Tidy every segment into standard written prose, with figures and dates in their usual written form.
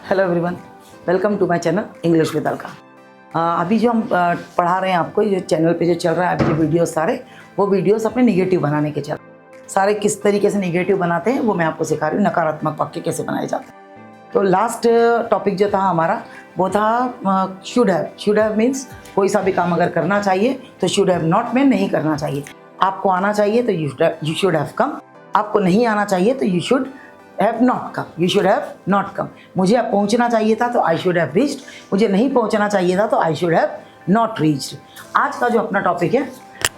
Hello everyone, welcome to my channel English with Alka. अभी जो हम पढ़ा रहे हैं आपको, ये चैनल पे जो चल रहा है अभी जो वीडियोस सारे, वो वीडियोस अपने निगेटिव बनाने के चल सारे किस तरीके से निगेटिव बनाते हैं वो मैं आपको सिखा रही हूँ। नकारात्मक वाक्य कैसे बनाए जाते हैं। तो लास्ट टॉपिक जो था हमारा वो था should have. Should have means कोई सा भी काम अगर करना चाहिए तो शुड हैव नॉट में नहीं करना चाहिए। आपको आना चाहिए तो यू शुड हैव कम, आपको नहीं आना चाहिए तो you should have not come, you should have not come. मुझे अब पहुंचना चाहिए था तो आई शुड हैव रीच्ड, मुझे नहीं पहुंचना चाहिए था तो I should have not reached. आज का जो अपना टॉपिक है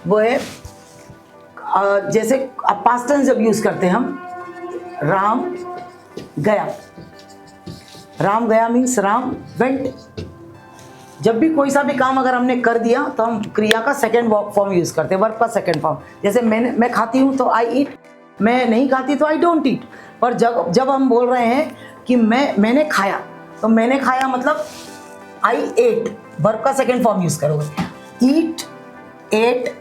वो है जैसे अब पास्ट टेंस जब यूज़ करते हैं हम, राम गया। राम गया मीन्स राम वेंट। जब भी कोई सा भी काम अगर हमने कर दिया तो हम क्रिया का सेकेंड फॉर्म यूज़ करते हैं, वर्ब का सेकेंड फॉर्म। जैसे मैं खाती हूँ तो आई ईट, मैं नहीं खाती तो आई डोंट ईट। पर जब हम बोल रहे हैं कि मैंने खाया, तो मैंने खाया मतलब आई एट, वर्ब का सेकेंड फॉर्म यूज़ करोगे। ईट, एट,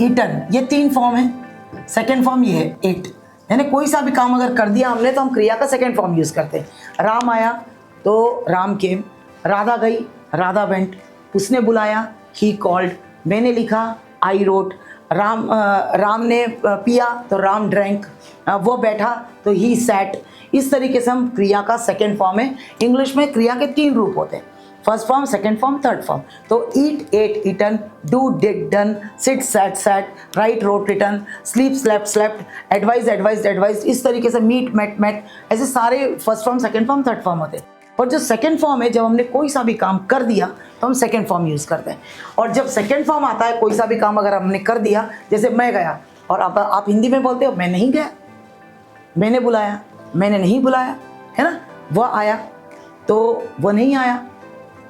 ईटन, ये तीन फॉर्म है। सेकेंड फॉर्म ये है एट। यानी कोई सा भी काम अगर कर दिया हमने तो हम क्रिया का सेकेंड फॉर्म यूज़ करते हैं। राम आया तो राम केम, राधा गई, राधा वेंट, उसने बुलाया, ही कॉल्ड, मैंने लिखा, आई रोट, राम ने पिया तो राम ड्रैंक, वो बैठा तो ही सैट। इस तरीके से हम क्रिया का सेकेंड फॉर्म है। इंग्लिश में क्रिया के तीन रूप होते हैं, first form, second form, third form. तो eat, ate, eaten, do, did, done, sit, sat, sat, write, wrote, written, sleep, slept, slept, advise, advised, advised. इस तरीके से मीट, मेट, मेट, ऐसे सारे first form, second form, third form होते हैं। और जो सेकेंड फॉर्म है, जब हमने कोई सा भी काम कर दिया तो हम सेकेंड फॉर्म यूज़ करते हैं। और जब सेकेंड फॉर्म आता है, कोई सा भी काम अगर हमने कर दिया, जैसे मैं गया, और आप हिंदी में बोलते हो मैं नहीं गया, मैंने बुलाया, मैंने नहीं बुलाया, है ना। वह आया तो वो नहीं आया,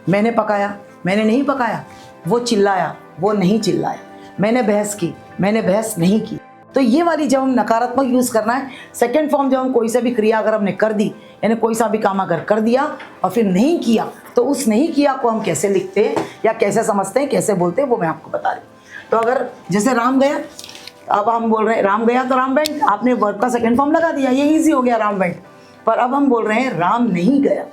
मैंने पकाया, मैंने नहीं पकाया, वो चिल्लाया, वो नहीं चिल्लाया, मैंने बहस की, मैंने बहस नहीं की। तो ये वाली जब हम नकारात्मक यूज़ करना है, सेकेंड फॉर्म जब हम कोई सा भी क्रिया अगर हमने कर दी, यानी कोई सा भी काम अगर कर दिया और फिर नहीं किया, तो उस नहीं किया को हम कैसे लिखते हैं या कैसे समझते हैं, कैसे बोलते हैं, वो मैं आपको बता रही हूँ। तो अगर जैसे राम गया, अब हम बोल रहे हैं राम गया तो राम वेंट, आपने वर्ब का सेकेंड फॉर्म लगा दिया, ये ईजी हो गया राम वेंट। पर अब हम बोल रहे हैं राम नहीं गया,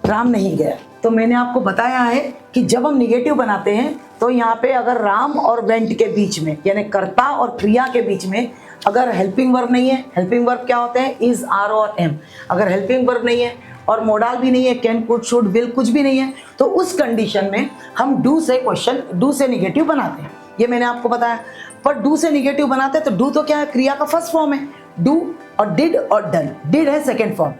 राम नहीं गया। तो मैंने आपको बताया है कि जब हम निगेटिव बनाते हैं तो यहाँ पे अगर राम और वेंट के बीच में, यानी कर्ता और क्रिया के बीच में अगर हेल्पिंग वर्ब नहीं है, हेल्पिंग वर्ब क्या होते हैं, इज, आर और एम। अगर हेल्पिंग वर्ब नहीं है और मोडाल भी नहीं है, कैन, कुड, शुड, विल, कुछ भी नहीं है, तो उस कंडीशन में हम डू से क्वेश्चन, डू से निगेटिव बनाते हैं। ये मैंने आपको बताया। पर डू से निगेटिव बनाते हैं तो डू तो क्या है, क्रिया का फर्स्ट फॉर्म है। डू और डिड और डन, डिड है second form,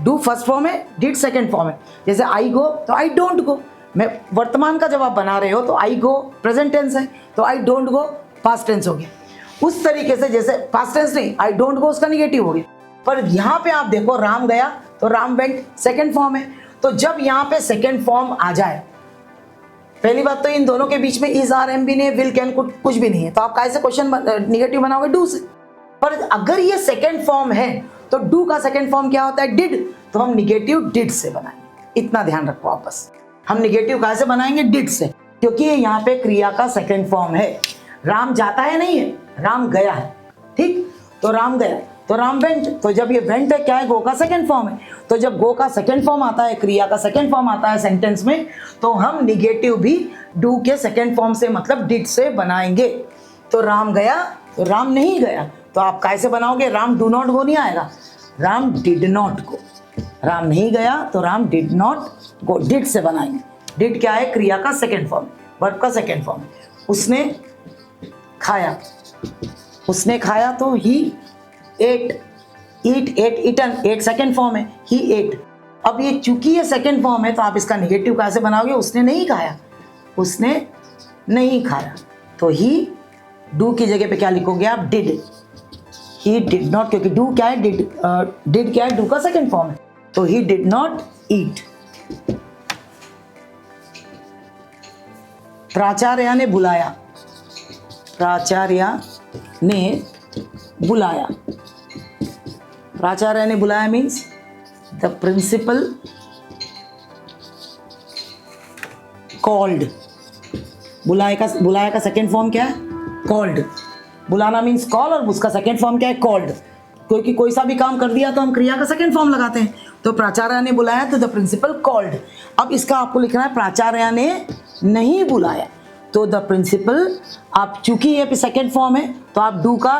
do first form है, डिड सेकेंड फॉर्म है। जैसे आई गो तो आई डोंट गो, मैं वर्तमान का जब आप बना रहे हो तो आई गो प्रेजेंट टेंस है, तो I don't go past tense हो गया। उस तरीके से जैसे पास्ट टेंस नहीं, आई डोंट गो उसका निगेटिव हो गया। पर यहाँ पे आप देखो राम गया तो राम वेंट सेकेंड फॉर्म है। तो जब यहाँ पे सेकेंड फॉर्म आ जाए, पहली बात तो इन दोनों के बीच में इज, आर, एम भी नहीं है, विल, कैन, कुछ भी नहीं है, तो आप कैसे क्वेश्चन निगेटिव बनाओगे, डू से। पर अगर ये सेकेंड फॉर्म है तो डू का सेकेंड फॉर्म क्या होता है, डिड, तो हम निगेटिव डिड से बनाएंगे। इतना ध्यान रखो आप बस, हम निगेटिव कैसे बनाएंगे, डिड से, क्योंकि यहाँ पे क्रिया का सेकेंड फॉर्म है। राम जाता है नहीं है, राम गया है, ठीक। तो राम गया तो राम वेंट, तो जब ये वेंट है क्या है, गो का सेकेंड फॉर्म है। तो जब गो का सेकेंड फॉर्म आता है, क्रिया का सेकेंड फॉर्म आता है सेंटेंस में, तो हम निगेटिव भी डू के सेकेंड फॉर्म से मतलब डिड से बनाएंगे। तो राम गया तो राम नहीं गया, तो आप कैसे बनाओगे, राम डू नॉट गो नहीं आएगा, Ram did not go. Ram नहीं गया तो Ram did not go, did से बनाएंगे। डिड क्या है, क्रिया का सेकेंड फॉर्म, वर्ब का सेकेंड फॉर्म। उसने खाया, उसने खाया तो he ate, eat, ate, eaten, ate second form है, ही एट। अब ये चूंकि ये सेकेंड फॉर्म है तो आप इसका निगेटिव कैसे बनाओगे, उसने नहीं खाया, उसने नहीं खाया, तो ही, डू की जगह पे क्या लिखोगे आप, डिड, ही डिड नॉट, क्योंकि डू क्या है, डिड क्या है, डू का सेकेंड फॉर्म है, तो ही डिड नॉट ईट। प्राचार्य ने बुलाया, प्राचार्य ने बुलाया, प्राचार्य ने बुलाया मीन्स द प्रिंसिपल कॉल्ड। बुलाया का सेकेंड फॉर्म क्या है, कॉल्ड। बुलाना मीन्स कॉल और उसका सेकेंड फॉर्म क्या है, कॉल्ड। क्योंकि कोई सा भी काम कर दिया तो हम क्रिया का सेकंड फॉर्म लगाते हैं। तो प्राचार्य ने बुलाया तो द प्रिंसिपल कॉल्ड। अब इसका आपको लिखना है प्राचार्य ने नहीं बुलाया, तो द प्रिंसिपल, आप चूंकि ये सेकंड फॉर्म है तो आप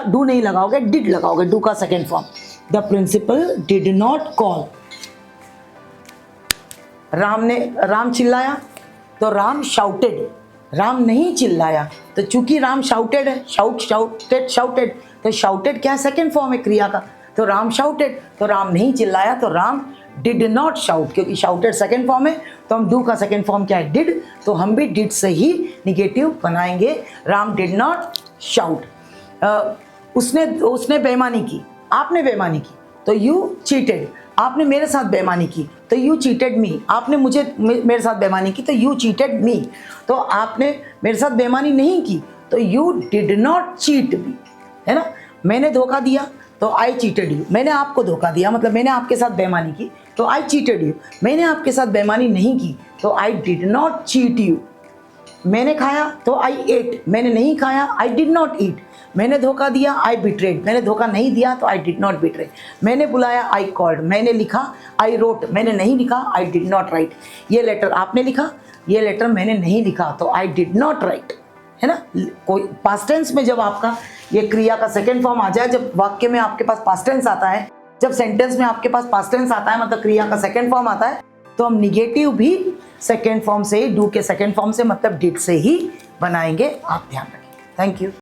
डू नहीं लगाओगे, डिड लगाओगे, डू का second form. The principal did not call. Ram चिल्लाया तो राम शाउटेड। राम नहीं चिल्लाया तो चूंकि राम शाउटेड है, शाउटेड, तो शाउटेड क्या है, सेकंड फॉर्म है क्रिया का, तो राम शाउटेड। तो राम नहीं चिल्लाया तो राम डिड नॉट शाउट, क्योंकि शाउटेड सेकंड फॉर्म है तो हम डू का सेकंड फॉर्म क्या है, डिड, तो हम भी डिड से ही निगेटिव बनाएंगे। Ram did not shout. उसने बेईमानी की, आपने बेईमानी की तो यू चीटेड। आपने मेरे साथ बेईमानी की तो यू चीटेड मी। आपने मेरे साथ बेईमानी की तो यू चीटेड मी। तो आपने मेरे साथ बेईमानी नहीं की तो यू डिड नॉट चीट मी, है ना। मैंने धोखा दिया तो आई चीटेड यू। मैंने आपको धोखा दिया मतलब मैंने आपके साथ बेईमानी की तो आई चीटेड यू। मैंने आपके साथ बेईमानी नहीं की तो I did not cheat you. मैंने खाया तो आई एट, मैंने नहीं खाया आई डिड नॉट ईट। मैंने धोखा दिया आई बिट्रेड, मैंने धोखा नहीं दिया तो आई डिड नॉट बिट्रे। मैंने बुलाया आई कॉल्ड, मैंने लिखा आई रोट, मैंने नहीं लिखा आई डिड नॉट राइट। ये लेटर आपने लिखा, ये लेटर मैंने नहीं लिखा तो आई डिड नॉट राइट, है ना। कोई पास्ट टेंस में जब आपका ये क्रिया का सेकंड फॉर्म आ जाए, जब वाक्य में आपके पास पास्ट टेंस आता है, जब सेंटेंस में आपके पास पास्ट टेंस आता है मतलब क्रिया का सेकंड फॉर्म आता है, तो हम निगेटिव भी सेकंड फॉर्म से ही, डू के सेकंड फॉर्म से मतलब डिड से ही बनाएंगे। आप ध्यान रखें। Thank you.